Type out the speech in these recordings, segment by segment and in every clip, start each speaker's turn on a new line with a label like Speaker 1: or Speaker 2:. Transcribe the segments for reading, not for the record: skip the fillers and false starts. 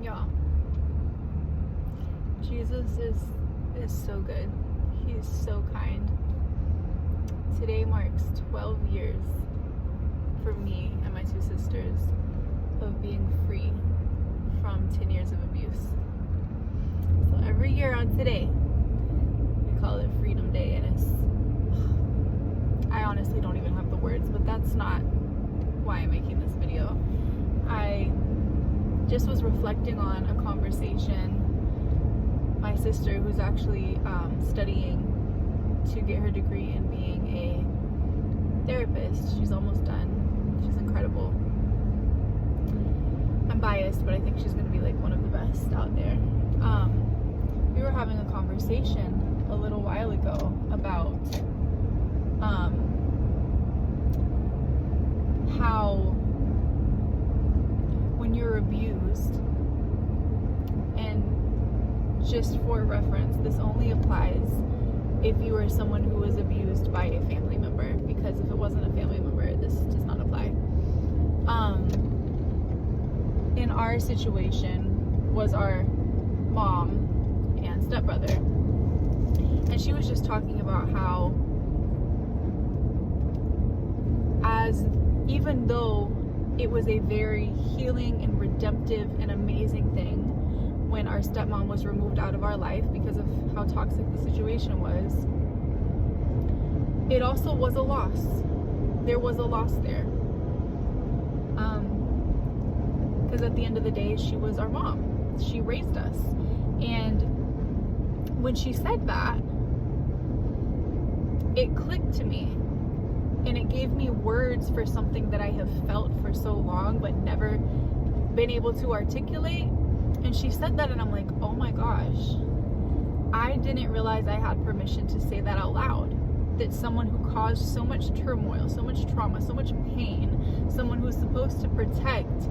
Speaker 1: Y'all, Jesus is so good. He's so kind. Today marks 12 years for me and my two sisters of being free from 10 years of abuse. So every year on today, we call it Freedom Day, and I honestly don't even have the words, but that's not why I'm making this video. I just was reflecting on a conversation my sister, who's actually studying to get her degree in being a therapist. She's almost done. She's incredible. I'm biased, but I think she's going to be like one of the best out there. We were having a conversation a little while ago about how when you're abused, and just for reference, this only applies if you are someone who was abused by a family member, because if it wasn't a family member, this does not apply. In our situation was our mom and stepbrother, and she was just talking about how even though it was a very healing and redemptive and amazing thing when our stepmom was removed out of our life because of how toxic the situation was, it also was a loss. There was a loss there. Because at the end of the day, she was our mom. She raised us. And when she said that, it clicked to me. And it gave me words for something that I have felt for so long but never been able to articulate. And she said that, and I'm like, oh my gosh, I didn't realize I had permission to say that out loud. That someone who caused so much turmoil, so much trauma, so much pain, someone who was supposed to protect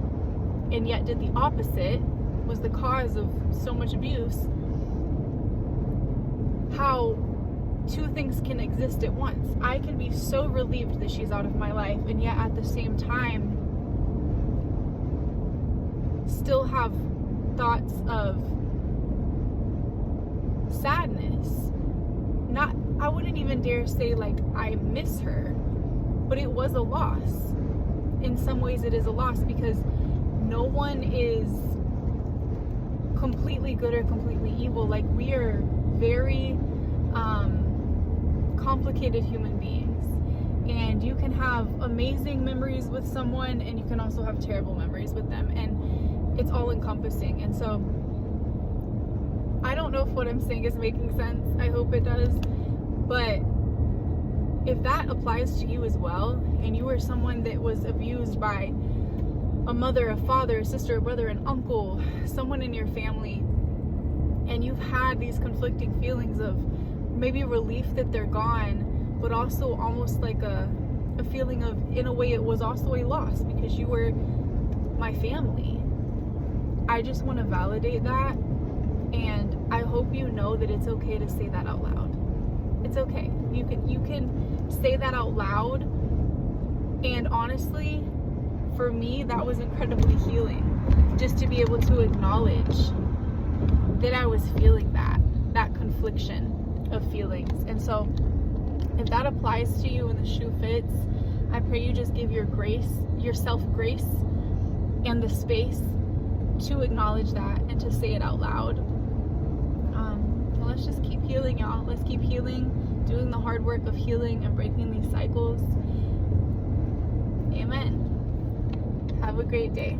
Speaker 1: and yet did the opposite, was the cause of so much abuse, how two things can exist at once. I can be so relieved that she's out of my life, and yet at the same time still have thoughts of sadness. Not, I wouldn't even dare say like I miss her, but it was a loss. In some ways it is a loss, because no one is completely good or completely evil. Like, we are very complicated human beings, and you can have amazing memories with someone and you can also have terrible memories with them, and it's all encompassing. And so I don't know if what I'm saying is making sense. I hope it does. But if that applies to you as well, and you are someone that was abused by a mother, a father, a sister, a brother, an uncle, someone in your family, and you've had these conflicting feelings of maybe relief that they're gone, but also almost like a feeling of, in a way, it was also a loss because you were my family. I just want to validate that, and I hope you know that it's okay to say that out loud. It's okay. You can say that out loud, and honestly, for me, that was incredibly healing, just to be able to acknowledge that I was feeling that confliction of feelings. And so if that applies to you and the shoe fits, I pray you just give yourself grace and the space to acknowledge that and to say it out loud. Well, let's just keep healing, y'all. Let's keep healing, doing the hard work of healing and breaking these cycles. Amen. Have a great day.